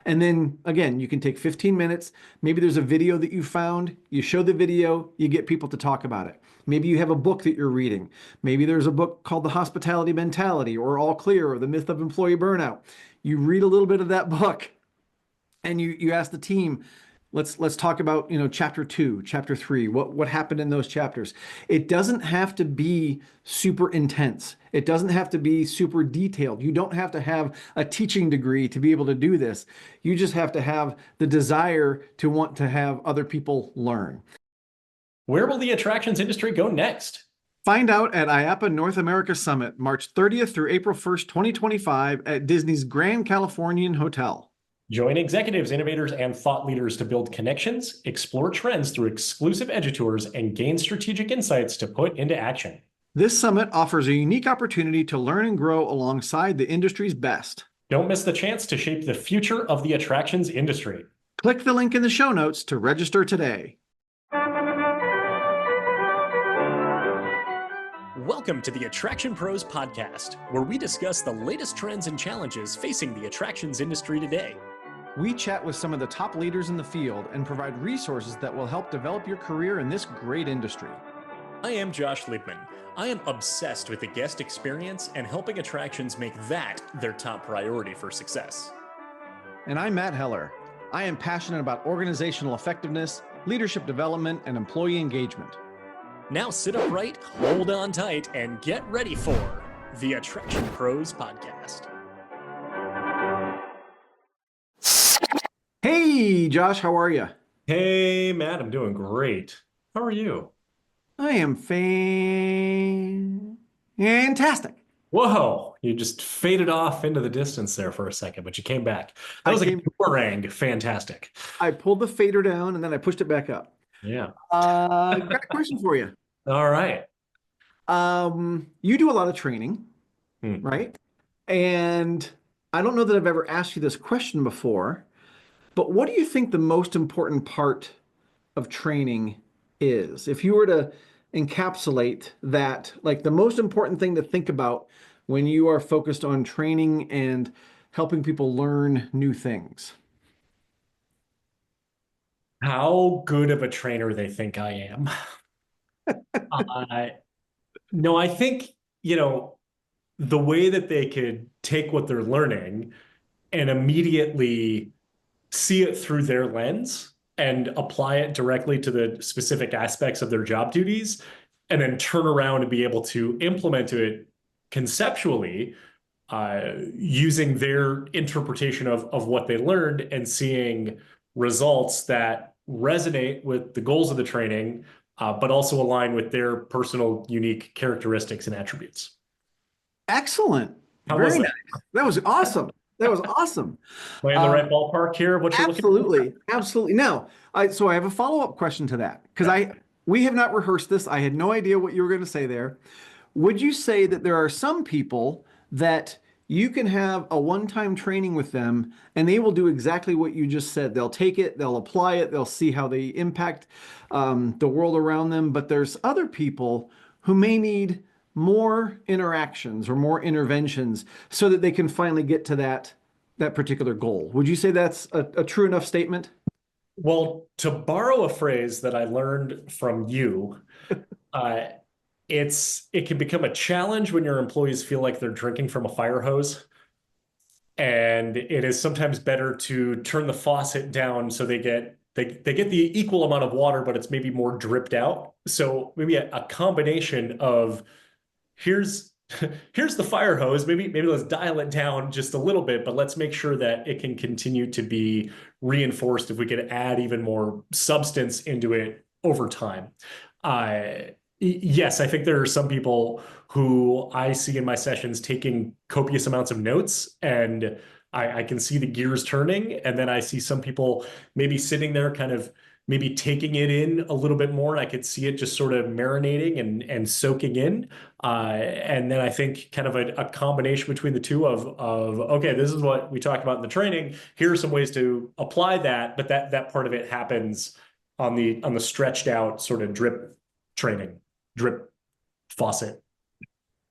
And then again, you can take 15 minutes. Maybe there's a video that you found, you show the video, you get people to talk about it. Maybe you have a book that you're reading. Maybe there's a book called The Hospitality Mentality or All Clear or The Myth of Employee Burnout. You read a little bit of that book and you ask the team, let's talk about, chapter 2, chapter 3, what happened in those chapters. It doesn't have to be super intense. It doesn't have to be super detailed. You don't have to have a teaching degree to be able to do this. You just have to have the desire to want to have other people learn. Where will the attractions industry go next? Find out at IAAPA North America Summit, March 30th through April 1st, 2025 at Disney's Grand Californian Hotel. Join executives, innovators, and thought leaders to build connections, explore trends through exclusive EDUTours, and gain strategic insights to put into action. This summit offers a unique opportunity to learn and grow alongside the industry's best. Don't miss the chance to shape the future of the attractions industry. Click the link in the show notes to register today. Welcome to the Attraction Pros podcast, where we discuss the latest trends and challenges facing the attractions industry today. We chat with some of the top leaders in the field and provide resources that will help develop your career in this great industry. I am Josh Liebman. I am obsessed with the guest experience and helping attractions make that their top priority for success. And I'm Matt Heller. I am passionate about organizational effectiveness, leadership development, and employee engagement. Now sit upright, hold on tight, and get ready for the Attraction Pros podcast. Hey, Josh, how are you? Hey, Matt, I'm doing great. How are you? I am fantastic. Whoa, you just faded off into the distance there for a second, but you came back. That was like a boomerang. Fantastic. I pulled the fader down and then I pushed it back up. Yeah. I've got a question for you. All right. You do a lot of training, right? And I don't know that I've ever asked you this question before, but what do you think the most important part of training is? If you were to encapsulate that, like the most important thing to think about when you are focused on training and helping people learn new things. How good of a trainer they think I am. No, I think, the way that they could take what they're learning and immediately see it through their lens and apply it directly to the specific aspects of their job duties, and then turn around and be able to implement it conceptually using their interpretation of what they learned and seeing results that resonate with the goals of the training, but also align with their personal unique characteristics and attributes. Excellent. How Very was nice. That was awesome. That was awesome. Am I in the right ballpark here? What you're Absolutely. Absolutely. Now, so I have a follow-up question to that because we have not rehearsed this. I had no idea what you were going to say there. Would you say that there are some people that you can have a one-time training with them and they will do exactly what you just said? They'll take it, they'll apply it, they'll see how they impact the world around them. But there's other people who may need more interactions or more interventions so that they can finally get to that particular goal. Would you say that's a true enough statement? Well, to borrow a phrase that I learned from you, it can become a challenge when your employees feel like they're drinking from a fire hose. And it is sometimes better to turn the faucet down so they get the equal amount of water, but it's maybe more dripped out. So maybe a combination of here's the fire hose. Maybe let's dial it down just a little bit, but let's make sure that it can continue to be reinforced if we could add even more substance into it over time. Yes, I think there are some people who I see in my sessions taking copious amounts of notes, and I can see the gears turning. And then I see some people maybe sitting there kind of maybe taking it in a little bit more. I could see it just sort of marinating and soaking in. And then I think kind of a combination between the two of okay, this is what we talked about in the training. Here are some ways to apply that, but that part of it happens on the stretched out sort of drip training, drip faucet.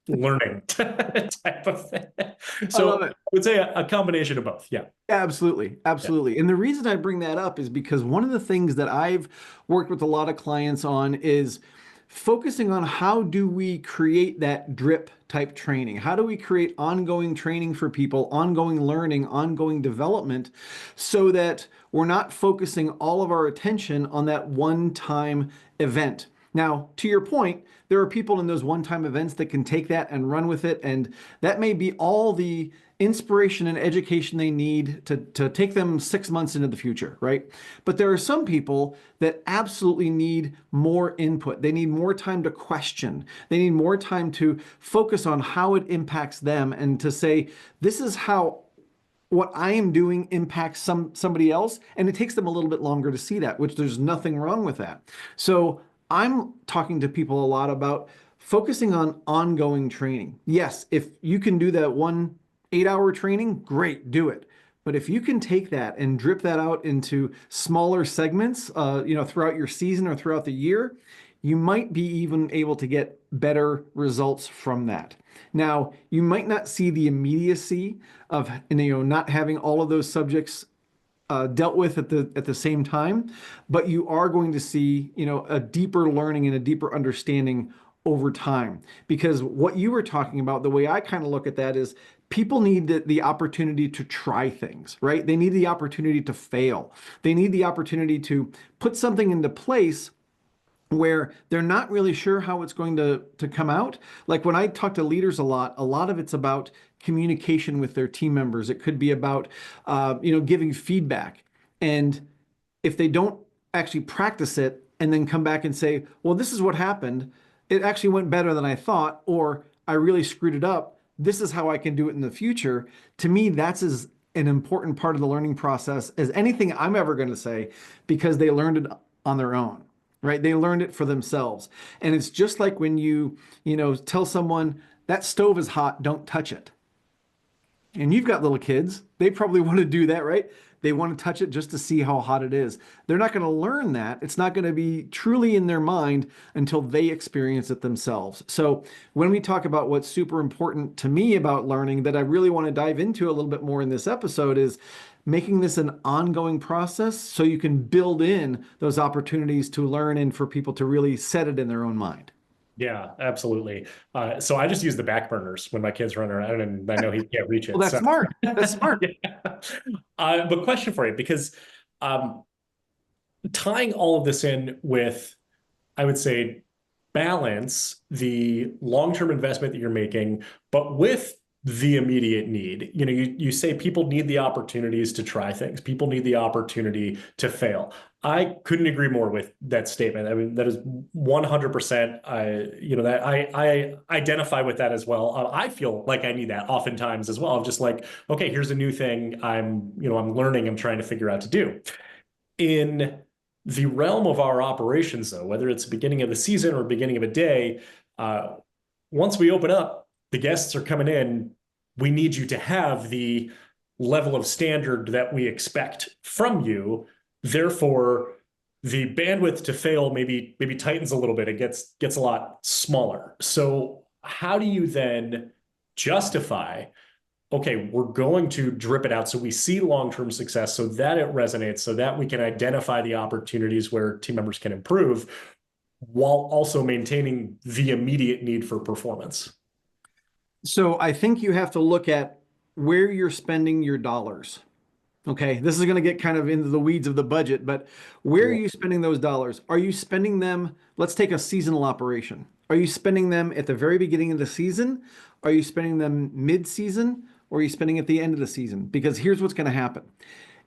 learning type of thing. I love So I it. would say a combination of both. Yeah. Absolutely. Yeah. Absolutely. And the reason I bring that up is because one of the things that I've worked with a lot of clients on is focusing on how do we create that drip type training? How do we create ongoing training for people, ongoing learning, ongoing development, so that we're not focusing all of our attention on that one-time event? Now, to your point, there are people in those one-time events that can take that and run with it, and that may be all the inspiration and education they need to take them 6 months into the future, right? But there are some people that absolutely need more input. They need more time to question. They need more time to focus on how it impacts them and to say, this is how what I am doing impacts somebody else, and it takes them a little bit longer to see that, which there's nothing wrong with that. So I'm talking to people a lot about focusing on ongoing training. Yes, if you can do that 1 8-hour training, great, do it. But if you can take that and drip that out into smaller segments, throughout your season or throughout the year, you might be even able to get better results from that. Now, you might not see the immediacy of not having all of those subjects dealt with at the same time, but you are going to see a deeper learning and a deeper understanding over time. Because what you were talking about, the way I kind of look at that is people need the opportunity to try things, right? They need the opportunity to fail. They need the opportunity to put something into place where they're not really sure how it's going to come out. Like when I talk to leaders a lot of it's about communication with their team members. It could be about, giving feedback. And if they don't actually practice it and then come back and say, well, this is what happened. It actually went better than I thought, or I really screwed it up. This is how I can do it in the future. To me, that's as an important part of the learning process as anything I'm ever going to say, because they learned it on their own. Right? They learned it for themselves. And it's just like when you tell someone that stove is hot, don't touch it. And you've got little kids, they probably want to do that, right? They want to touch it just to see how hot it is. They're not going to learn that. It's not going to be truly in their mind until they experience it themselves. So when we talk about what's super important to me about learning that I really want to dive into a little bit more in this episode is making this an ongoing process so you can build in those opportunities to learn and for people to really set it in their own mind. Yeah, absolutely. So I just use the back burners when my kids run around and I know he can't reach it. Well, that's smart. That's smart. Yeah. But question for you, because tying all of this in with, I would say, balance the long-term investment that you're making, but with the immediate need. You say people need the opportunities to try things. People need the opportunity to fail. I couldn't agree more with that statement. I mean, that is 100%. I identify with that as well. I feel like I need that oftentimes as well. I'm just like, okay, here's a new thing I'm learning, I'm trying to figure out to do. In the realm of our operations, though, whether it's the beginning of the season or beginning of a day, once we open up, the guests are coming in, we need you to have the level of standard that we expect from you. Therefore, the bandwidth to fail maybe tightens a little bit. It gets a lot smaller. So how do you then justify, okay, we're going to drip it out so we see long-term success, so that it resonates, so that we can identify the opportunities where team members can improve, while also maintaining the immediate need for performance? So I think you have to look at where you're spending your dollars. Okay, this is going to get kind of into the weeds of the budget, but where are you spending those dollars? Are you spending them? Let's take a seasonal operation. Are you spending them at the very beginning of the season? Are you spending them mid-season? Or are you spending at the end of the season? Because here's what's going to happen.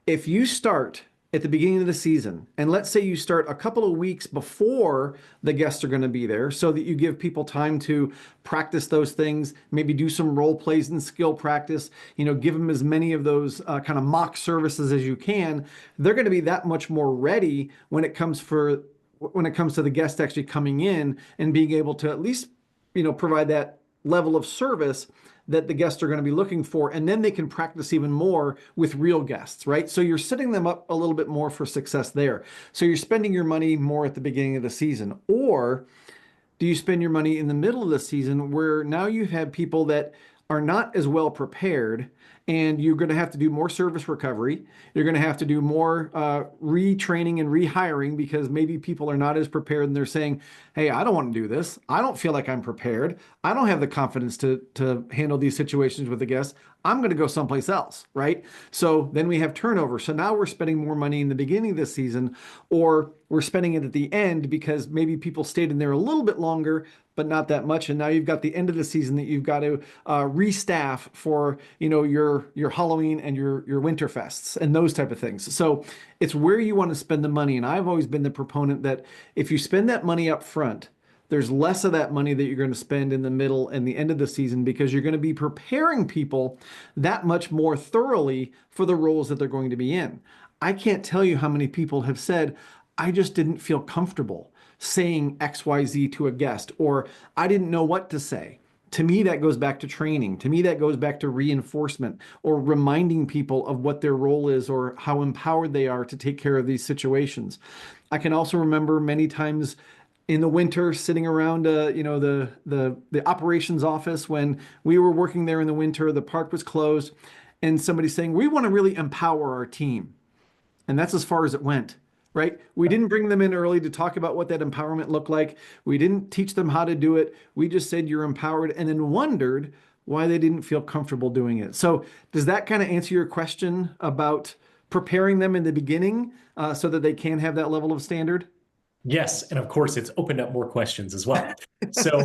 If you start at the beginning of the season, and let's say you start a couple of weeks before the guests are going to be there so that you give people time to practice those things, maybe do some role plays and skill practice, give them as many of those kind of mock services as you can, they're going to be that much more ready when it comes to the guest actually coming in and being able to at least, provide that level of service that the guests are going to be looking for, and then they can practice even more with real guests, right? So you're setting them up a little bit more for success there. So you're spending your money more at the beginning of the season. Or do you spend your money in the middle of the season where now you have people that are not as well prepared, and you're going to have to do more service recovery. You're going to have to do more retraining and rehiring because maybe people are not as prepared and they're saying, hey, I don't want to do this. I don't feel like I'm prepared. I don't have the confidence to handle these situations with the guests. I'm going to go someplace else, right? So then we have turnover. So now we're spending more money in the beginning of the season, or we're spending it at the end because maybe people stayed in there a little bit longer, but not that much. And now you've got the end of the season that you've got to restaff for, your Halloween and your winter fests and those type of things. So it's where you want to spend the money. And I've always been the proponent that if you spend that money up front, there's less of that money that you're going to spend in the middle and the end of the season because you're going to be preparing people that much more thoroughly for the roles that they're going to be in. I can't tell you how many people have said, I just didn't feel comfortable saying XYZ to a guest, or I didn't know what to say. To me, that goes back to training. To me, that goes back to reinforcement or reminding people of what their role is or how empowered they are to take care of these situations. I can also remember many times in the winter sitting around the operations office when we were working there in the winter, the park was closed, and somebody saying, we want to really empower our team. And that's as far as it went, right? We didn't bring them in early to talk about what that empowerment looked like. We didn't teach them how to do it. We just said you're empowered, and then wondered why they didn't feel comfortable doing it. So does that kind of answer your question about preparing them in the beginning so that they can have that level of standard? Yes, and of course, it's opened up more questions as well. So,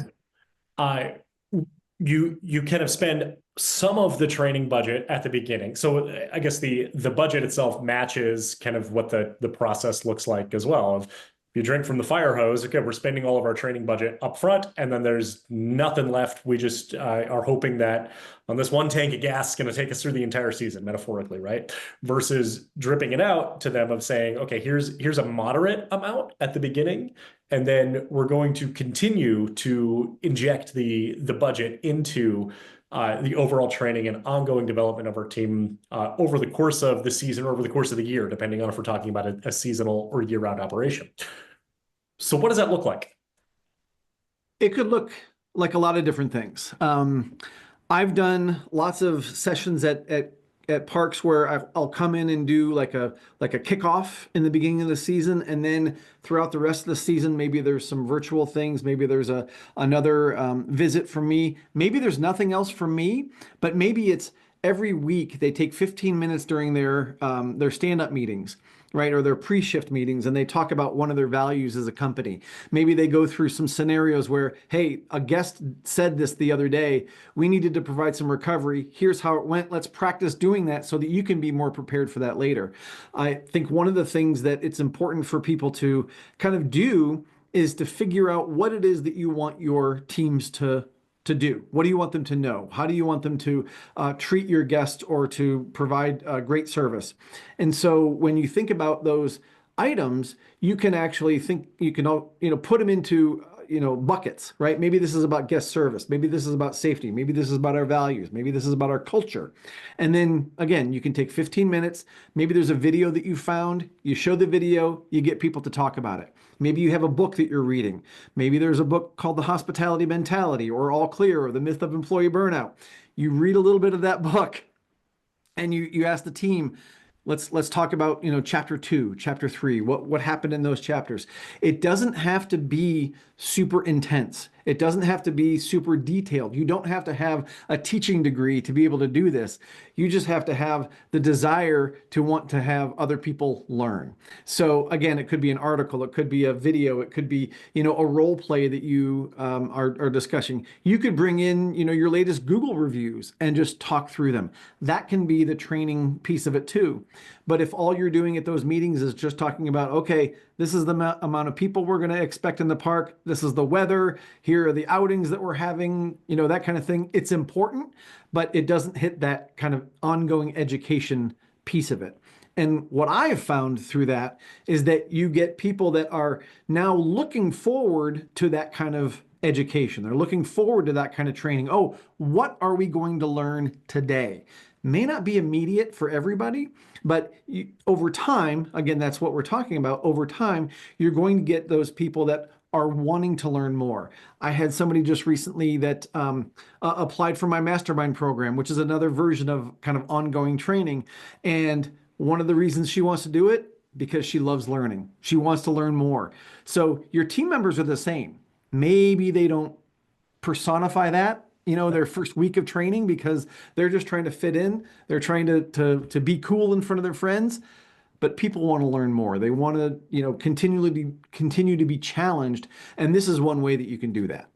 you kind of spend some of the training budget at the beginning. So I guess the budget itself matches kind of what the process looks like as well. If you drink from the fire hose, okay, we're spending all of our training budget up front, and then there's nothing left. We just are hoping that on this one tank of gas is going to take us through the entire season, metaphorically, right? Versus dripping it out to them of saying, okay, here's a moderate amount at the beginning, and then we're going to continue to inject the budget into the overall training and ongoing development of our team over the course of the season or over the course of the year, depending on if we're talking about a seasonal or year-round operation. So what does that look like? It could look like a lot of different things. I've done lots of sessions at parks where I'll come in and do like a kickoff in the beginning of the season, and then throughout the rest of the season, maybe there's some virtual things, maybe there's another visit from me, maybe there's nothing else from me, but maybe it's every week they take 15 minutes during their stand-up meetings, right, or their pre-shift meetings, and they talk about one of their values as a company. Maybe they go through some scenarios where, hey, a guest said this the other day, we needed to provide some recovery. Here's how it went. Let's practice doing that so that you can be more prepared for that later. I think one of the things that it's important for people to kind of do is to figure out what it is that you want your teams to do. What do you want them to know? How do you want them to treat your guests or to provide great service? And so when you think about those items, you can actually think, you can put them into buckets, right? Maybe this is about guest service. Maybe this is about safety. Maybe this is about our values. Maybe this is about our culture. And then again, you can take 15 minutes. Maybe there's a video that you found. You show the video, you get people to talk about it. Maybe you have a book that you're reading. Maybe there's a book called The Hospitality Mentality or All Clear or The Myth of Employee Burnout. You read a little bit of that book and you ask the team, let's talk about, chapter 2, chapter 3, what happened in those chapters. It doesn't have to be super intense. It doesn't have to be super detailed. You don't have to have a teaching degree to be able to do this. You just have to have the desire to want to have other people learn. So again, it could be an article, it could be a video, it could be, a role play that you are discussing. You could bring in, your latest Google reviews and just talk through them. That can be the training piece of it too. But if all you're doing at those meetings is just talking about, okay, this is the amount of people we're going to expect in the park, this is the weather, here are the outings that we're having, that kind of thing, it's important, but it doesn't hit that kind of ongoing education piece of it. And what I have found through that is that you get people that are now looking forward to that kind of education. They're looking forward to that kind of training. Oh, what are we going to learn today? May not be immediate for everybody, but over time, again, that's what we're talking about. Over time, you're going to get those people that are wanting to learn more. I had somebody just recently that applied for my mastermind program, which is another version of kind of ongoing training. And one of the reasons she wants to do it, because she loves learning. She wants to learn more. So your team members are the same. Maybe they don't personify that, their first week of training because they're just trying to fit in. They're trying to be cool in front of their friends. But people want to learn more. They want to, continue to be challenged. And this is one way that you can do that.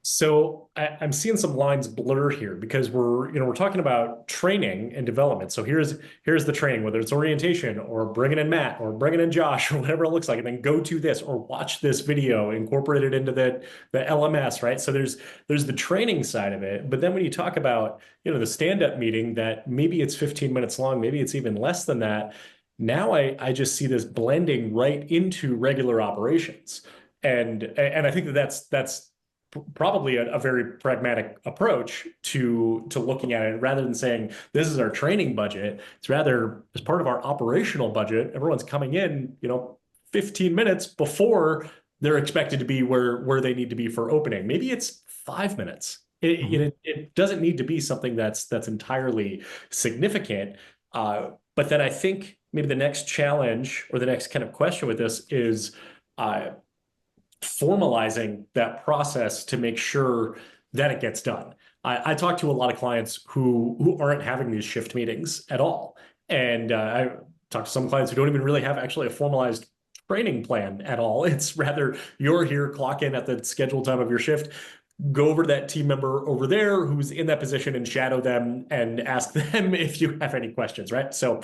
So I'm seeing some lines blur here because we're talking about training and development. So here's the training, whether it's orientation or bringing in Matt or bringing in Josh or whatever it looks like, and then go to this or watch this video, incorporate it into the LMS, right? So there's the training side of it, but then when you talk about the stand-up meeting that maybe it's 15 minutes long, maybe it's even less than that. Now I just see this blending right into regular operations, and I think that's probably a very pragmatic approach to looking at it rather than saying this is our training budget. It's rather as part of our operational budget, everyone's coming in 15 minutes before they're expected to be where they need to be for opening. Maybe it's 5 minutes. It doesn't need to be something that's entirely significant. But then I think maybe the next challenge or the next kind of question with this is formalizing that process to make sure that it gets done. I talk to a lot of clients who aren't having these shift meetings at all. And I talk to some clients who don't even really have actually a formalized training plan at all. It's rather you're here, clock in at the scheduled time of your shift, go over to that team member over there who's in that position and shadow them and ask them if you have any questions, right? So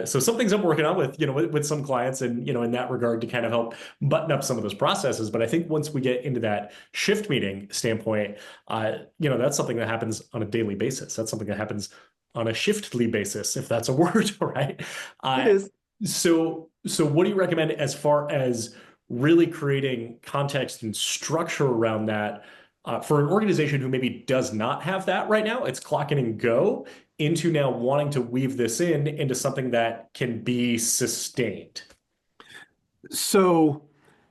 some things I'm working on with some clients and, in that regard to kind of help button up some of those processes. But I think once we get into that shift meeting standpoint, that's something that happens on a daily basis. That's something that happens on a shiftly basis, if that's a word, right? It is. So what do you recommend as far as really creating context and structure around that? For an organization who maybe does not have that right now, it's clock in and go into now wanting to weave this into something that can be sustained. So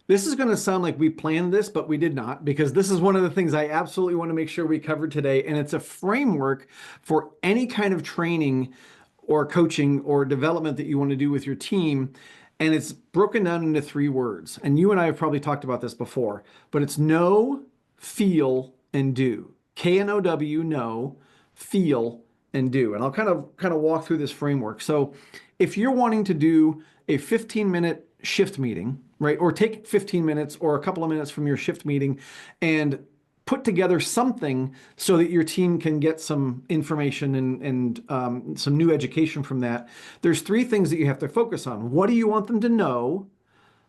this is going to sound like we planned this, but we did not, because this is one of the things I absolutely want to make sure we cover today. And it's a framework for any kind of training or coaching or development that you want to do with your team. And it's broken down into 3 words. And you and I have probably talked about this before, but it's know, feel, and do. KNOW, know, feel, and do. And I'll kind of walk through this framework. So if you're wanting to do a 15-minute shift meeting, right, or take 15 minutes or a couple of minutes from your shift meeting and put together something so that your team can get some information and some new education from that, there's 3 things that you have to focus on. What do you want them to know?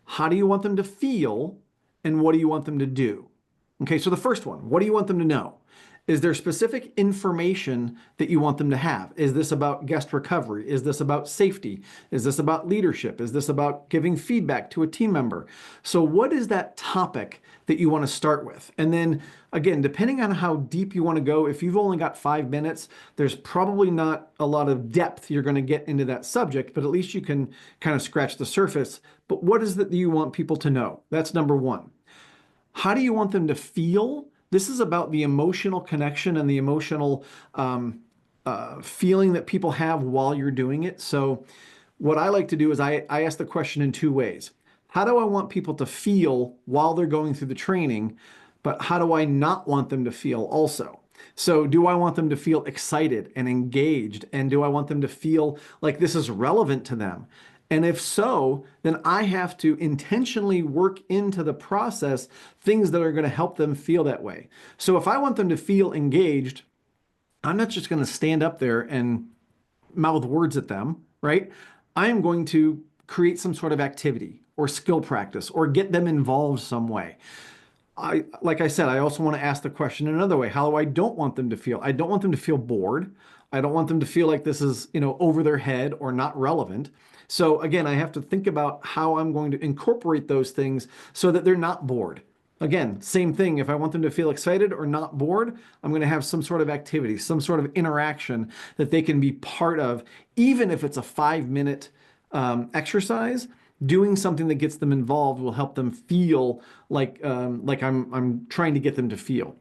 How do you want them to feel? And what do you want them to do? Okay, so the first one, what do you want them to know? Is there specific information that you want them to have? Is this about guest recovery? Is this about safety? Is this about leadership? Is this about giving feedback to a team member? So what is that topic that you want to start with? And then again, depending on how deep you want to go, if you've only got 5 minutes, there's probably not a lot of depth you're going to get into that subject, but at least you can kind of scratch the surface. But what is it that you want people to know? That's number 1. How do you want them to feel? This is about the emotional connection and the emotional feeling that people have while you're doing it. So what I like to do is I ask the question in 2 ways. How do I want people to feel while they're going through the training, but how do I not want them to feel also? So do I want them to feel excited and engaged? And do I want them to feel like this is relevant to them? And if so, then I have to intentionally work into the process things that are going to help them feel that way. So if I want them to feel engaged, I'm not just going to stand up there and mouth words at them, right? I am going to create some sort of activity or skill practice or get them involved some way. Like I said, I also want to ask the question in another way. How do I don't want them to feel? I don't want them to feel bored. I don't want them to feel like this is, over their head or not relevant. So again, I have to think about how I'm going to incorporate those things so that they're not bored. Again, same thing. If I want them to feel excited or not bored, I'm going to have some sort of activity, some sort of interaction that they can be part of, even if it's a 5-minute exercise. doing something that gets them involved will help them feel like I'm trying to get them to feel.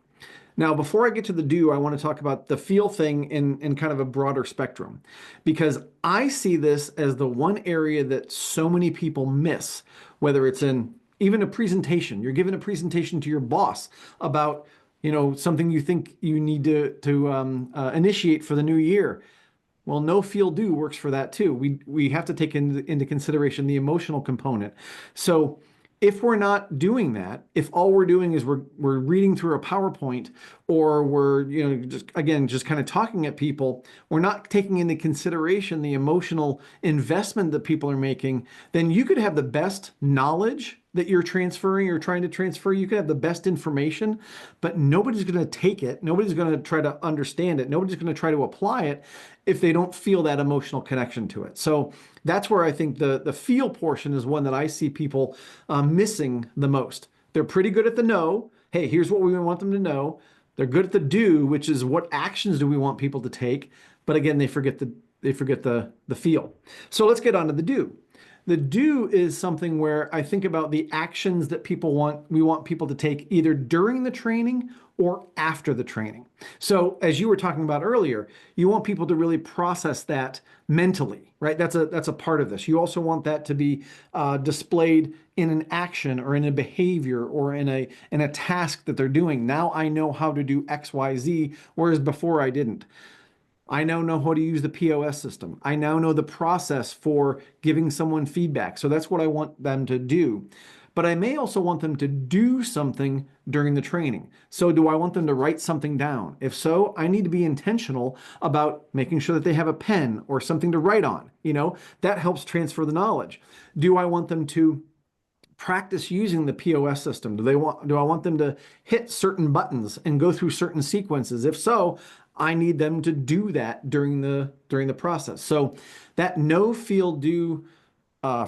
Now, before I get to the do, I want to talk about the feel thing in kind of a broader spectrum, because I see this as the one area that so many people miss, whether it's in even a presentation. You're giving a presentation to your boss about, something you think you need to initiate for the new year. Well, no feel do works for that too. We have to take into consideration the emotional component. So if we're not doing that, if all we're doing is we're reading through a PowerPoint, or we're just kind of talking at people, we're not taking into consideration the emotional investment that people are making, then you could have the best knowledge that you're transferring or trying to transfer. You could have the best information, but nobody's going to take it. Nobody's going to try to understand it. Nobody's going to try to apply it if they don't feel that emotional connection to it. So that's where I think the feel portion is one that I see people missing the most. They're pretty good at the know. Hey, here's what we want them to know. They're good at the do, which is what actions do we want people to take. But again, they forget the feel. So let's get on to the do. The do is something where I think about the actions that we want people to take either during the training or after the training. So as you were talking about earlier, you want people to really process that mentally, right? That's a part of this. You also want that to be displayed in an action or in a behavior or in a task that they're doing. Now I know how to do X, Y, Z, whereas before I didn't. I now know how to use the POS system. I now know the process for giving someone feedback. So that's what I want them to do. But I may also want them to do something during the training. So do I want them to write something down? If so, I need to be intentional about making sure that they have a pen or something to write on. That helps transfer the knowledge. Do I want them to practice using the POS system? Do I want them to hit certain buttons and go through certain sequences? If so, I need them to do that during the process. So that know, feel, do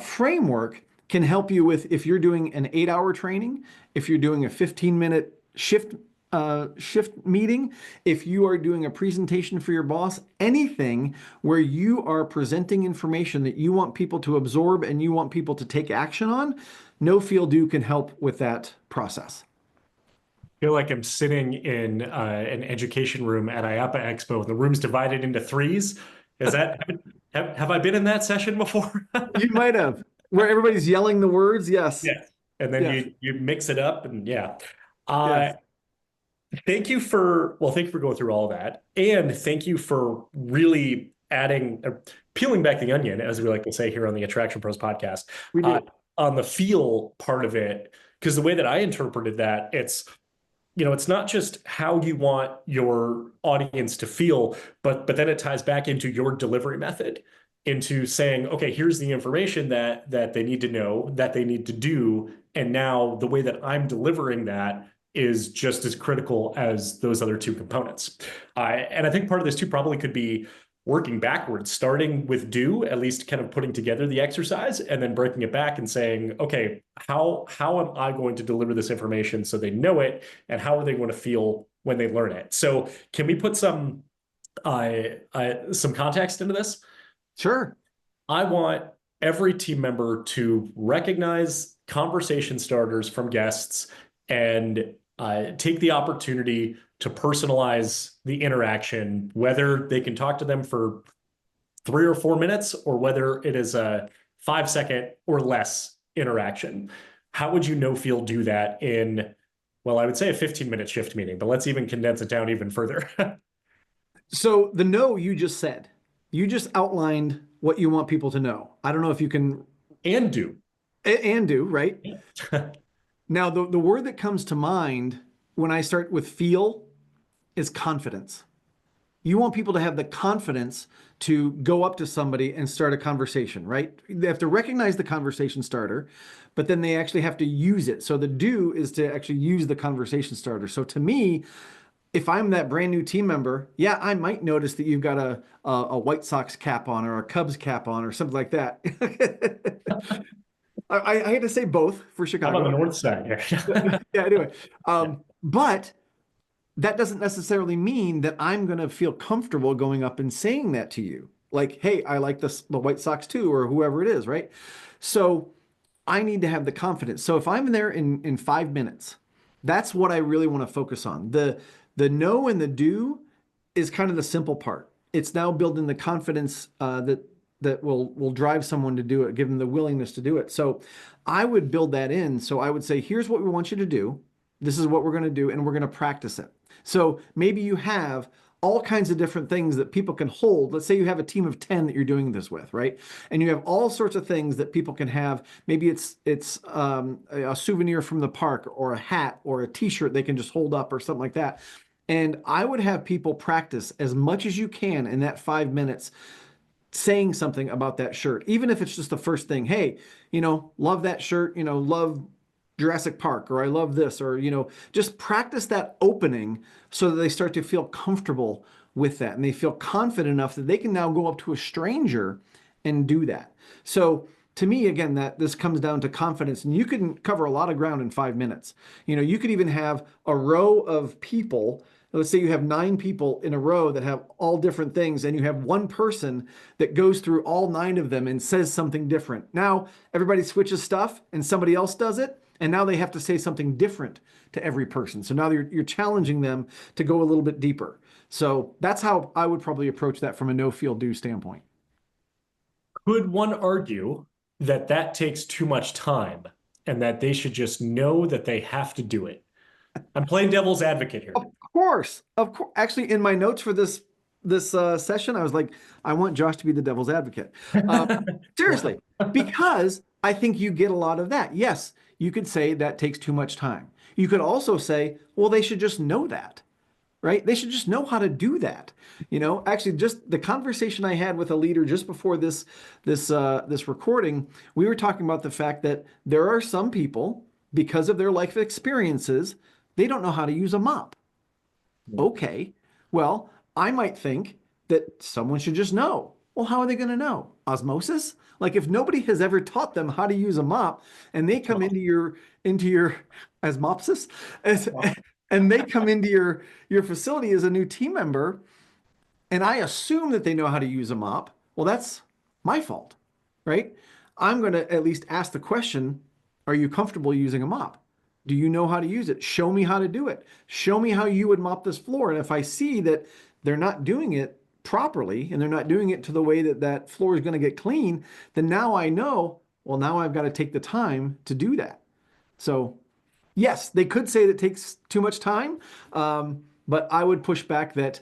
framework can help you with if you're doing an 8-hour training, if you're doing a 15-minute shift meeting, if you are doing a presentation for your boss, anything where you are presenting information that you want people to absorb and you want people to take action on, know, feel, do can help with that process. Feel like I'm sitting in an education room at IAAPA Expo, and the room's divided into threes. Have I been in that session before? You might have, where everybody's yelling the words. Yes. Yeah. And then Yes. you mix it up, and yeah. Yes. Thank you for going through all that, and thank you for really peeling back the onion, as we like to say here on the Attraction Pros podcast. We do. On the feel part of it, because the way that I interpreted that, it's not just how you want your audience to feel, but then it ties back into your delivery method, into saying, okay, here's the information that they need to know, that they need to do, and now the way that I'm delivering that is just as critical as those other two components. And I think part of this too probably could be working backwards, starting with do, at least kind of putting together the exercise, and then breaking it back and saying, okay, how am I going to deliver this information so they know it, and how are they going to feel when they learn it? So can we put some context into this? Sure. I want every team member to recognize conversation starters from guests and take the opportunity to personalize the interaction, whether they can talk to them for 3 or 4 minutes or whether it is a 5-second or less interaction. How would you know feel do that in, well, I would say a 15-minute shift meeting, but let's even condense it down even further. So the know you just said, you just outlined what you want people to know. I don't know if you can. And do. And do, right? Yeah. Now, the word that comes to mind when I start with feel is confidence. You want people to have the confidence to go up to somebody and start a conversation, right? They have to recognize the conversation starter, but then they actually have to use it. So the do is to actually use the conversation starter. So to me, if I'm that brand new team member, yeah, I might notice that you've got a White Sox cap on or a Cubs cap on or something like that. I had to say both for Chicago. I'm on the north side. Yeah, anyway. But that doesn't necessarily mean that I'm going to feel comfortable going up and saying that to you. Like, hey, I like the White Sox too, or whoever it is, right? So I need to have the confidence. So if I'm there in 5 minutes, that's what I really want to focus on. The know and the do is kind of the simple part. It's now building the confidence that will drive someone to do it, give them the willingness to do it. So I would build that in. So I would say, here's what we want you to do. This is what we're going to do, and we're going to practice it. So maybe you have all kinds of different things that people can hold. Let's say you have a team of 10 that you're doing this with, right? And you have all sorts of things that people can have. Maybe it's a souvenir from the park, or a hat, or a t-shirt they can just hold up, or something like that. And I would have people practice as much as you can in that 5 minutes, saying something about that shirt, even if it's just the first thing. Hey, love that shirt, love Jurassic Park, or I love this, or, just practice that opening so that they start to feel comfortable with that. And they feel confident enough that they can now go up to a stranger and do that. So to me, again, that this comes down to confidence, and you can cover a lot of ground in 5 minutes. You could even have a row of people. Let's say you have 9 people in a row that have all different things, and you have one person that goes through all 9 of them and says something different. Now everybody switches stuff and somebody else does it. And now they have to say something different to every person. So now you're challenging them to go a little bit deeper. So that's how I would probably approach that from a no, feel, do standpoint. Could one argue that that takes too much time and that they should just know that they have to do it? I'm playing devil's advocate here. Of course. Actually, in my notes for this session, I was like, I want Josh to be the devil's advocate. Seriously, because I think you get a lot of that. Yes, you could say that takes too much time. You could also say, well, they should just know that, right? They should just know how to do that. Actually, just the conversation I had with a leader just before this recording, we were talking about the fact that there are some people, because of their life experiences, they don't know how to use a mop. Okay, well, I might think that someone should just know. Well, how are they going to know? Osmosis? Like, if nobody has ever taught them how to use a mop, and they come into your osmosis, and they come into your facility as a new team member, and I assume that they know how to use a mop, well, that's my fault, right? I'm going to at least ask the question, are you comfortable using a mop? Do you know how to use it? Show me how to do it. Show me how you would mop this floor. And if I see that they're not doing it properly, and they're not doing it to the way that that floor is going to get clean, then now I know, well, now I've got to take the time to do that. So yes, they could say that it takes too much time, but I would push back that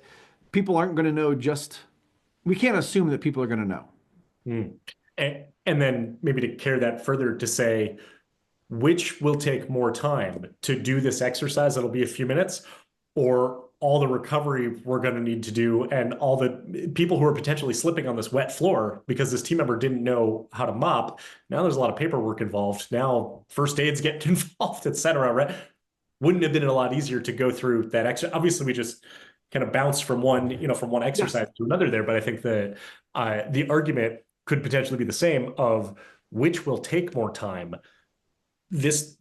people aren't going to know we can't assume that people are going to know. And then maybe to carry that further, to say, which will take more time, to do this exercise that'll be a few minutes, or all the recovery we're going to need to do, and all the people who are potentially slipping on this wet floor because this team member didn't know how to mop. Now there's a lot of paperwork involved. Now first aids get involved, et cetera, right? Wouldn't have been a lot easier to go through that exercise? Obviously, we just kind of bounced from one exercise to another there, but I think that the argument could potentially be the same of which will take more time. This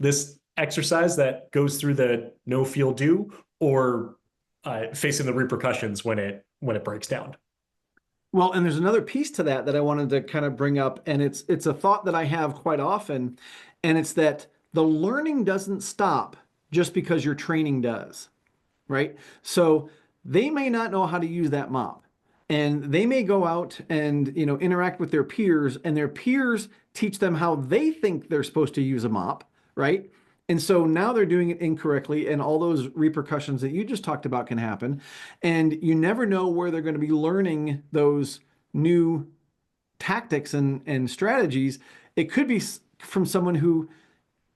exercise that goes through the no, feel, do, or facing the repercussions when it breaks down. Well, and there's another piece to that I wanted to kind of bring up, and it's a thought that I have quite often, and it's that the learning doesn't stop just because your training does, right? So they may not know how to use that mop, and they may go out and interact with their peers, and their peers teach them how they think they're supposed to use a mop, right? And so now they're doing it incorrectly, and all those repercussions that you just talked about can happen. And you never know where they're going to be learning those new tactics and strategies. It could be from someone who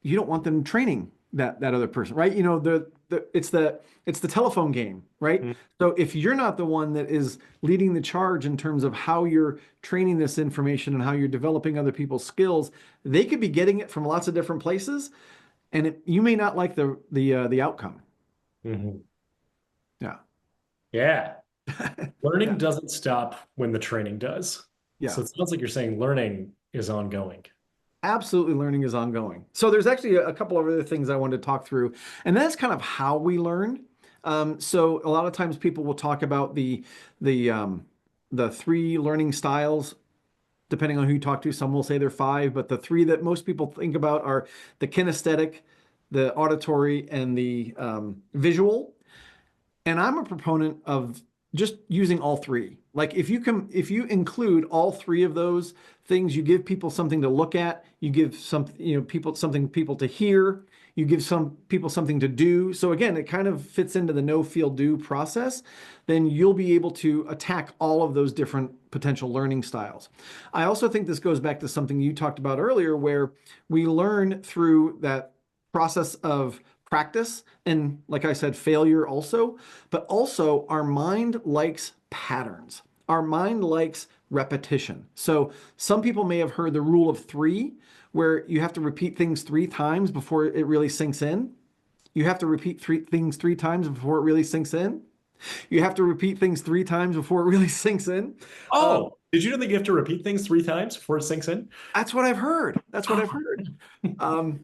you don't want them training that other person, right? It's the telephone game, right? Mm-hmm. So if you're not the one that is leading the charge in terms of how you're training this information and how you're developing other people's skills, they could be getting it from lots of different places, and you may not like the outcome. Mm-hmm. Yeah. Learning doesn't stop when the training does. Yeah. So it sounds like you're saying learning is ongoing. Absolutely, learning is ongoing. So there's actually a couple of other things I wanted to talk through, and that's kind of how we learn. So a lot of times people will talk about the 3 learning styles. depending on who you talk to. Some will say they're 5, but the 3 that most people think about are the kinesthetic, the auditory, and the visual. And I'm a proponent of just using all 3. Like if you include all 3 of those things, you give people something to look at, you give people to hear, you give some people something to do. So again, it kind of fits into the know, feel, do process. Then you'll be able to attack all of those different potential learning styles. I also think this goes back to something you talked about earlier, where we learn through that process of practice and, like I said, failure also, but also our mind likes patterns. Our mind likes repetition. So some people may have heard the rule of 3, where you have to repeat things 3 times before it really sinks in. You have to repeat things 3 times before it really sinks in. You have to repeat things 3 times before it really sinks in. Oh, did you know that you have to repeat things 3 times before it sinks in? That's what I've heard. That's what I've heard.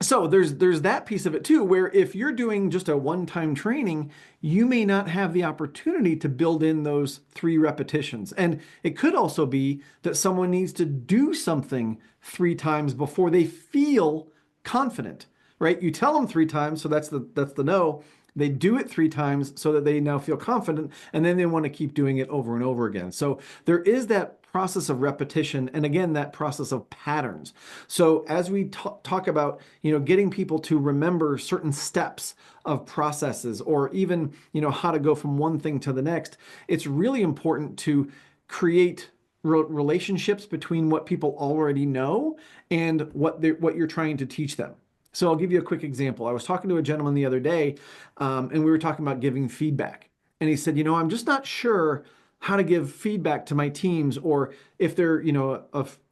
So there's that piece of it too, where if you're doing just a one-time training, you may not have the opportunity to build in those 3 repetitions. And it could also be that someone needs to do something 3 times before they feel confident, right? You tell them 3 times, so that's the no. They do it 3 times so that they now feel confident, and then they want to keep doing it over and over again. So there is that process of repetition, and again, that process of patterns. So as we talk about, getting people to remember certain steps of processes, or even, how to go from one thing to the next, it's really important to create relationships between what people already know and what you're trying to teach them. So I'll give you a quick example. I was talking to a gentleman the other day, and we were talking about giving feedback. And he said, I'm just not sure how to give feedback to my teams, or if they're,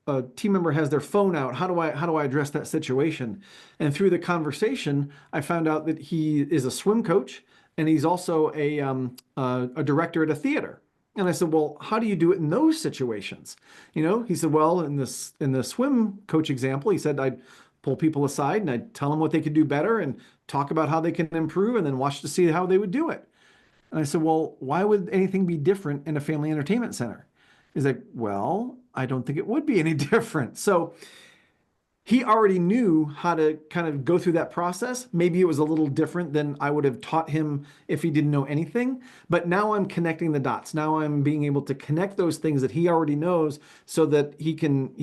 a team member has their phone out, how do I address that situation? And through the conversation, I found out that he is a swim coach, and he's also a director at a theater. And I said, well, how do you do it in those situations? He said, well, in the swim coach example, he said, I'd pull people aside and I'd tell them what they could do better and talk about how they can improve, and then watch to see how they would do it. And I said, well, why would anything be different in a family entertainment center? He's like, well, I don't think it would be any different. So he already knew how to kind of go through that process. Maybe it was a little different than I would have taught him if he didn't know anything. But now I'm connecting the dots. Now I'm being able to connect those things that he already knows, so that it can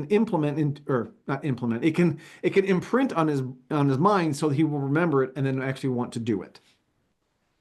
implement, or not implement. It can imprint on his mind, so that he will remember it and then actually want to do it.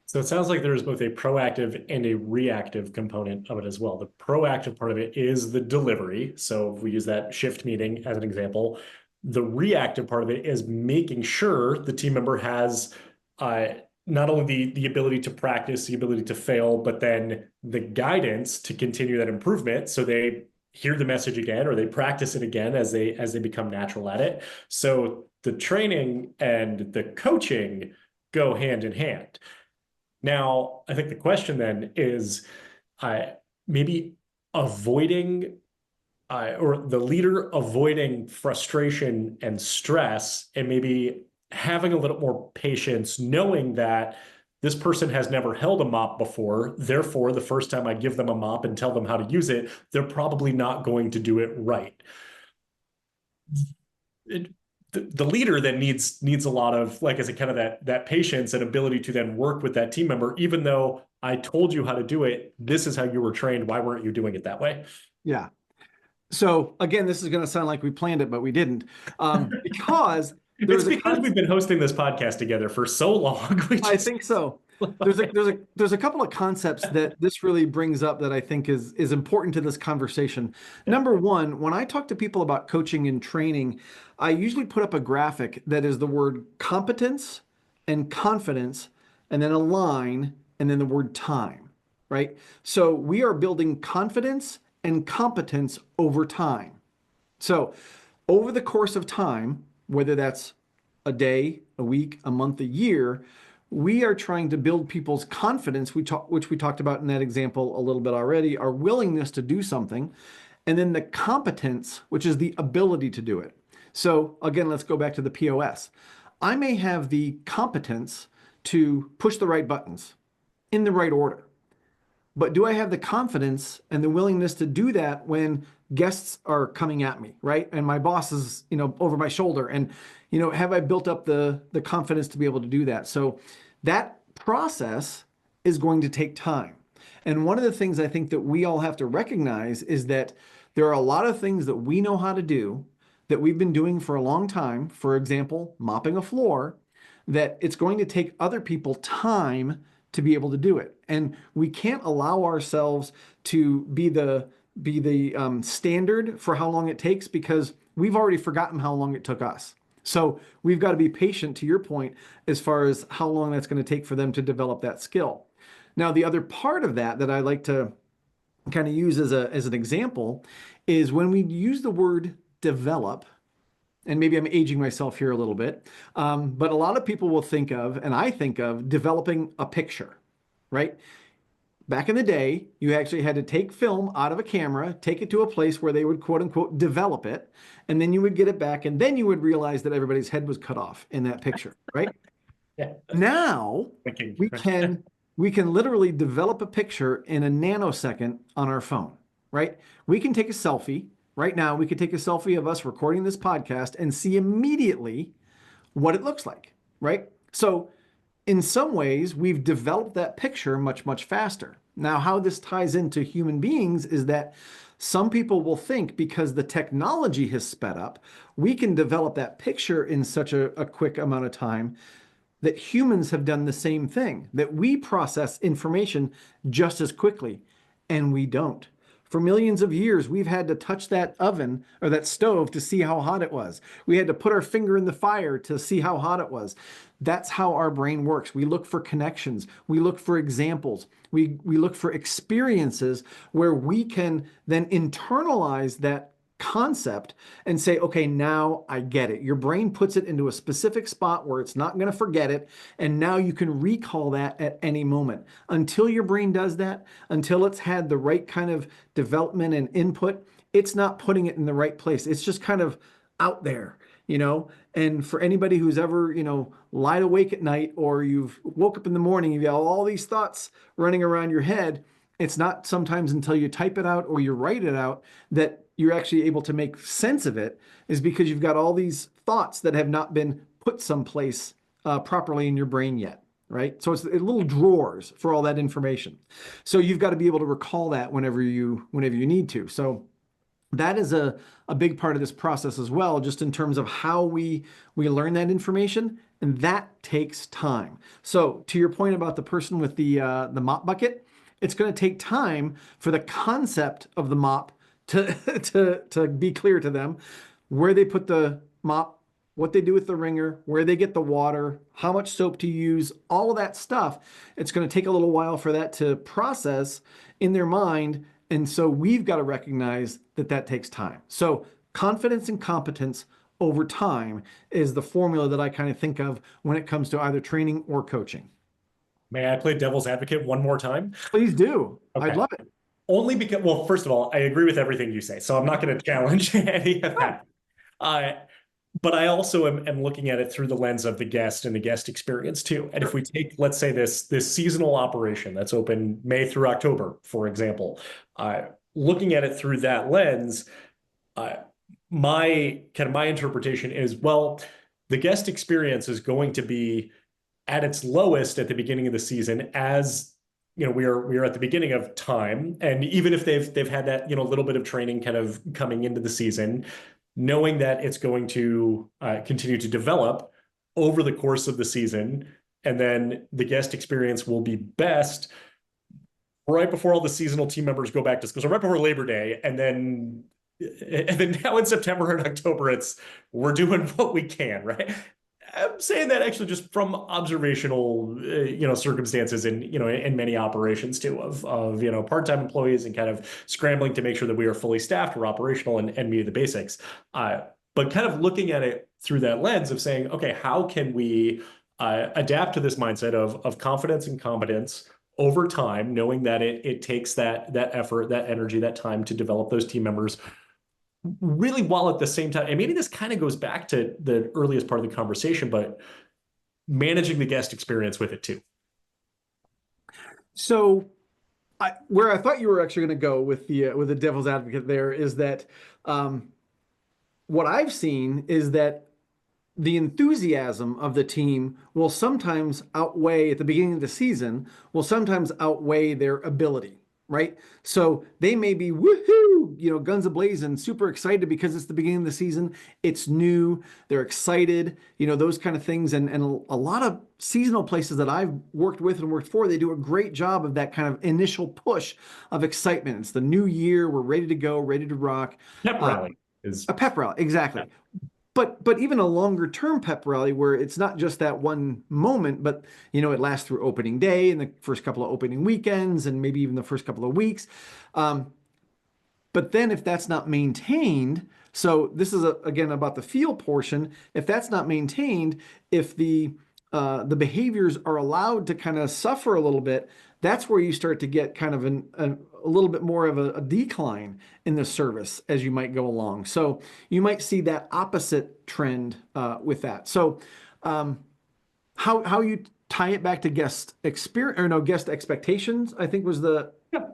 So it sounds like there's both a proactive and a reactive component of it as well. The proactive part of it is the delivery. So if we use that shift meeting as an example, the reactive part of it is making sure the team member has not only the ability to practice, the ability to fail, but then the guidance to continue that improvement. So they hear the message again, or they practice it again as they become natural at it. So the training and the coaching go hand in hand. Now, I think the question then is maybe avoiding or the leader avoiding frustration and stress, and maybe having a little more patience, knowing that this person has never held a mop before. Therefore, the first time I give them a mop and tell them how to use it, they're probably not going to do it right. The leader then needs a lot of, like I said, kind of that patience and ability to then work with that team member. Even though I told you how to do it, this is how you were trained. Why weren't you doing it that way? Yeah. So again, this is going to sound like we planned it, but we didn't, because it's because we've been hosting this podcast together for so long. I think so. There's a couple of concepts that this really brings up that I think is important to this conversation. Yeah. Number one, when I talk to people about coaching and training, I usually put up a graphic that is the word competence and confidence, and then a line, and then the word time, right? So we are building confidence and competence over time. So over the course of time, whether that's a day, a week, a month, a year, we are trying to build people's confidence, which we talked about in that example a little bit already, our willingness to do something, and then the competence, which is the ability to do it. So again, let's go back to the POS. I may have the competence to push the right buttons in the right order, but do I have the confidence and the willingness to do that when guests are coming at me, right? And my boss is, over my shoulder, and, have I built up the confidence to be able to do that? So that process is going to take time. And one of the things I think that we all have to recognize is that there are a lot of things that we know how to do that we've been doing for a long time. For example, mopping a floor, that it's going to take other people time to be able to do it. And we can't allow ourselves to be the standard for how long it takes, because we've already forgotten how long it took us. So we've got to be patient, to your point, as far as how long that's going to take for them to develop that skill. Now, the other part of that I like to kind of use as an example is when we use the word develop, and maybe I'm aging myself here a little bit, but a lot of people will think of, and I think of, developing a picture, right? Back in the day, you actually had to take film out of a camera, take it to a place where they would quote unquote develop it, and then you would get it back, and then you would realize that everybody's head was cut off in that picture, right? Yeah. Now we can literally develop a picture in a nanosecond on our phone, right? We can take a selfie. Right now, we could take a selfie of us recording this podcast and see immediately what it looks like, right? So in some ways, we've developed that picture much, much faster. Now, how this ties into human beings is that some people will think because the technology has sped up, we can develop that picture in such a quick amount of time, that humans have done the same thing, that we process information just as quickly, and we don't. For millions of years, we've had to touch that oven or that stove to see how hot it was. We had to put our finger in the fire to see how hot it was. That's how our brain works. We look for connections. We look for examples. We look for experiences where we can then internalize that concept and say, okay, now I get it. Your brain puts it into a specific spot where it's not going to forget it. And now you can recall that at any moment. Until your brain does that, until it's had the right kind of development and input, it's not putting it in the right place. It's just kind of out there, and for anybody who's ever, lied awake at night, or you've woke up in the morning, you've got all these thoughts running around your head. It's not sometimes until you type it out or you write it out that you're actually able to make sense of it, is because you've got all these thoughts that have not been put someplace properly in your brain yet, right? So it's little drawers for all that information. So you've got to be able to recall that whenever you need to. So that is a big part of this process as well, just in terms of how we learn that information, and that takes time. So to your point about the person with the mop bucket, it's going to take time for the concept of the mop to be clear to them, where they put the mop, what they do with the wringer, where they get the water, how much soap to use, all of that stuff. It's going to take a little while for that to process in their mind. And so we've got to recognize that takes time. So confidence and competence over time is the formula that I kind of think of when it comes to either training or coaching. May I play devil's advocate one more time? Please do. Okay. I'd love it. Only because, well, first of all, I agree with everything you say, so I'm not going to challenge any of that. But I also am looking at it through the lens of the guest and the guest experience too. And if we take, let's say, this seasonal operation that's open May through October, for example, looking at it through that lens, my interpretation is, well, the guest experience is going to be at its lowest at the beginning of the season, as we are at the beginning of time, and even if they've had that little bit of training kind of coming into the season, knowing that it's going to continue to develop over the course of the season, and then the guest experience will be best right before all the seasonal team members go back to school, so right before Labor Day, and then now in September and October, we're doing what we can, right? I'm saying that actually just from observational, circumstances in many operations too, of part-time employees, and kind of scrambling to make sure that we are fully staffed or operational and meet the basics. But kind of looking at it through that lens of saying, okay, how can we adapt to this mindset of confidence and competence over time, knowing that it takes that effort, that energy, that time to develop those team members, really, while at the same time, and maybe this kind of goes back to the earliest part of the conversation, but managing the guest experience with it too. So where I thought you were actually going to go with the devil's advocate there is that what I've seen is that the enthusiasm of the team will sometimes outweigh at the beginning of the season, will sometimes outweigh their ability, right? So they may be woohoo, guns a-blazing, super excited because it's the beginning of the season. It's new. They're excited, those kind of things. And a lot of seasonal places that I've worked with and worked for, they do a great job of that kind of initial push of excitement. It's the new year. We're ready to go, ready to rock. Pep rally is a pep rally, exactly. Yeah. But even a longer term pep rally where it's not just that one moment, but it lasts through opening day and the first couple of opening weekends and maybe even the first couple of weeks. But then if that's not maintained, so this is again about the feel portion. If that's not maintained, if the behaviors are allowed to kind of suffer a little bit, that's where you start to get kind of a little bit more of a decline in the service as you might go along. So you might see that opposite trend with that. So how you tie it back to guest experience, or no, guest expectations, I think was the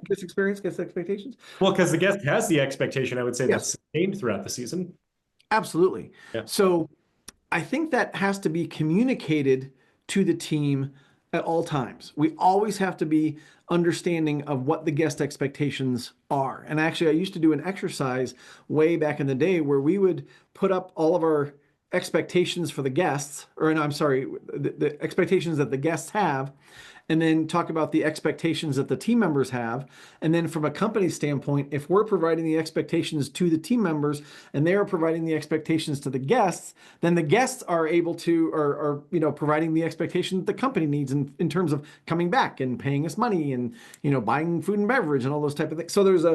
guest experience, guest expectations. Well, because the guest has the expectation, I would say, Yes. that's sustained throughout the season. Absolutely. Yeah. So I think that has to be communicated to the team at all times. We always have to be understanding of what the guest expectations are. And actually, I used to do an exercise way back in the day where we would put up all of our expectations for the guests, or no, I'm sorry, the expectations that the guests have, and then talk about the expectations that the team members have. And then from a company standpoint, if we're providing the expectations to the team members and they are providing the expectations to the guests, then the guests are able to, are providing the expectation that the company needs in terms of coming back and paying us money and, buying food and beverage and all those type of things. So there's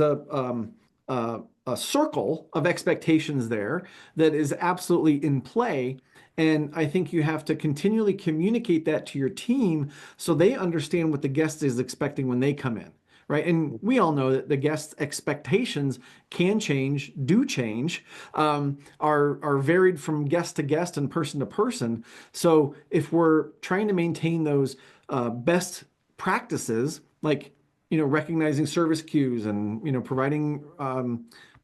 a circle of expectations there that is absolutely in play. And I think you have to continually communicate that to your team so they understand what the guest is expecting when they come in, right? And we all know that the guest's expectations can change, do change, are varied from guest to guest and person to person. So if we're trying to maintain those best practices, like recognizing service cues and providing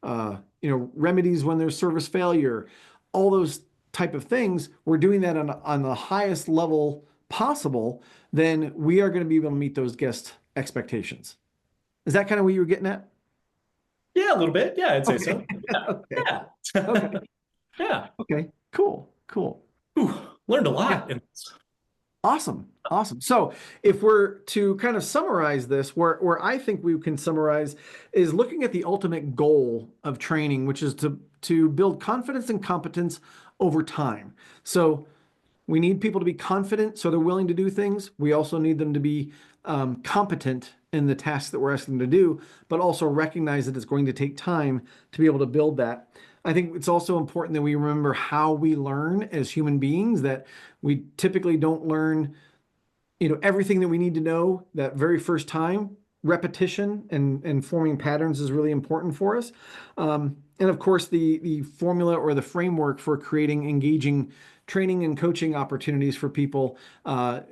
remedies when there's service failure, all those type of things, we're doing that on the highest level possible, then we are going to be able to meet those guest expectations. Is that kind of what you were getting at? Yeah, a little bit. Yeah, I'd say so. Yeah. Okay. Yeah. Okay. Yeah. Okay. Cool. Ooh, learned a lot. Yeah. Awesome. So if we're to kind of summarize this, where I think we can summarize is looking at the ultimate goal of training, which is to build confidence and competence over time. So we need people to be confident so they're willing to do things. We also need them to be competent in the tasks that we're asking them to do, but also recognize that it's going to take time to be able to build that. I think it's also important that we remember how we learn as human beings, that we typically don't learn everything that we need to know that very first time. Repetition and forming patterns is really important for us. And of course, the formula or the framework for creating engaging training and coaching opportunities for people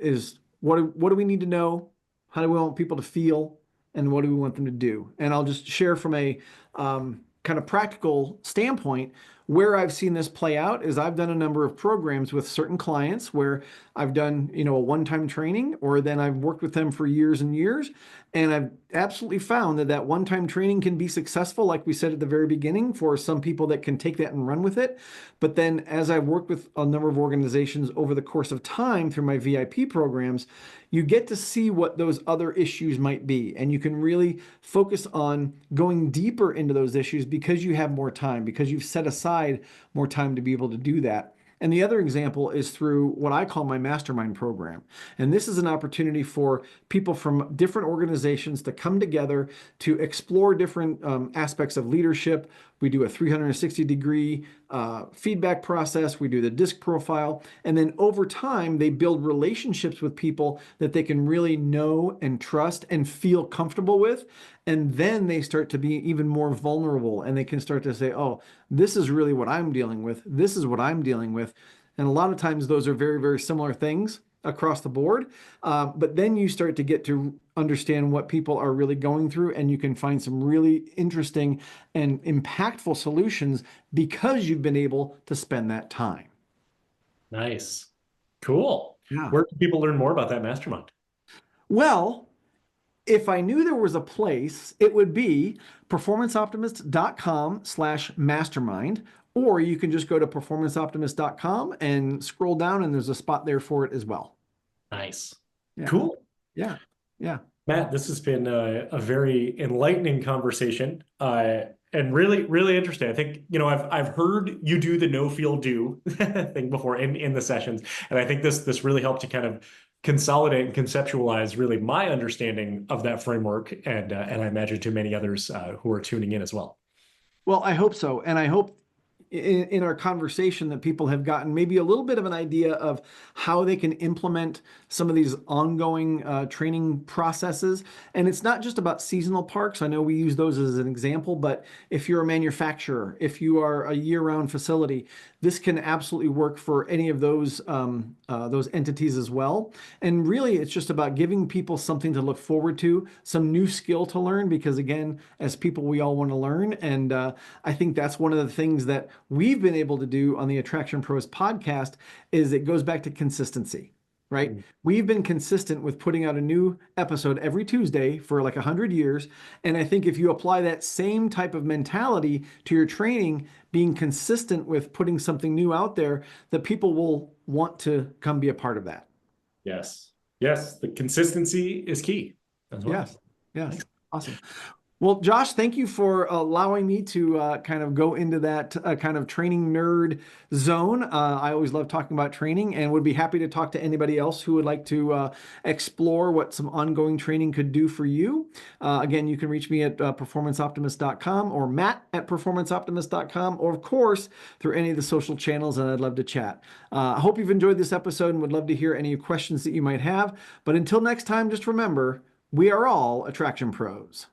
is what do we need to know? How do we want people to feel? And what do we want them to do? And I'll just share from a kind of practical standpoint where I've seen this play out is I've done a number of programs with certain clients where I've done, a one-time training, or then I've worked with them for years and years. And I've absolutely found that one-time training can be successful, like we said at the very beginning, for some people that can take that and run with it. But then as I've worked with a number of organizations over the course of time through my VIP programs, you get to see what those other issues might be. And you can really focus on going deeper into those issues because you have more time, because you've set aside more time to be able to do that. And the other example is through what I call my mastermind program. And this is an opportunity for people from different organizations to come together to explore different aspects of leadership. We do a 360-degree feedback process. We do the DISC profile. And then over time, they build relationships with people that they can really know and trust and feel comfortable with. And then they start to be even more vulnerable, and they can start to say, oh, this is really what I'm dealing with. This is what I'm dealing with. And a lot of times those are very, very similar things. across the board. But then you start to get to understand what people are really going through, and you can find some really interesting and impactful solutions because you've been able to spend that time. Nice. Cool. Yeah. Where can people learn more about that mastermind? Well, if I knew there was a place, it would be performanceoptimist.com/mastermind, or you can just go to performanceoptimist.com and scroll down, and there's a spot there for it as well. Nice. Yeah. Cool. Yeah. Yeah. Matt, this has been a very enlightening conversation, and really, really interesting. I think, I've heard you do the no feel do thing before in the sessions, and I think this really helped to kind of consolidate and conceptualize really my understanding of that framework, and I imagine to many others who are tuning in as well. Well, I hope so, and I hope in our conversation that people have gotten maybe a little bit of an idea of how they can implement some of these ongoing training processes. And it's not just about seasonal parks. I know we use those as an example, but if you're a manufacturer, if you are a year-round facility, this can absolutely work for any of those entities as well. And really, it's just about giving people something to look forward to, some new skill to learn, because again, as people, we all want to learn. And I think that's one of the things that we've been able to do on the Attraction Pros podcast is it goes back to consistency, right? Mm-hmm. We've been consistent with putting out a new episode every Tuesday for like 100 years. And I think if you apply that same type of mentality to your training, being consistent with putting something new out there, that people will want to come be a part of that. Yes. Yes. The consistency is key as well. Yes. Yes. Thanks. Awesome. Well, Josh, thank you for allowing me to kind of go into that kind of training nerd zone. I always love talking about training and would be happy to talk to anybody else who would like to explore what some ongoing training could do for you. Again, you can reach me at performanceoptimist.com or matt@performanceoptimist.com, or of course, through any of the social channels, and I'd love to chat. I hope you've enjoyed this episode and would love to hear any questions that you might have. But until next time, just remember, we are all Attraction Pros.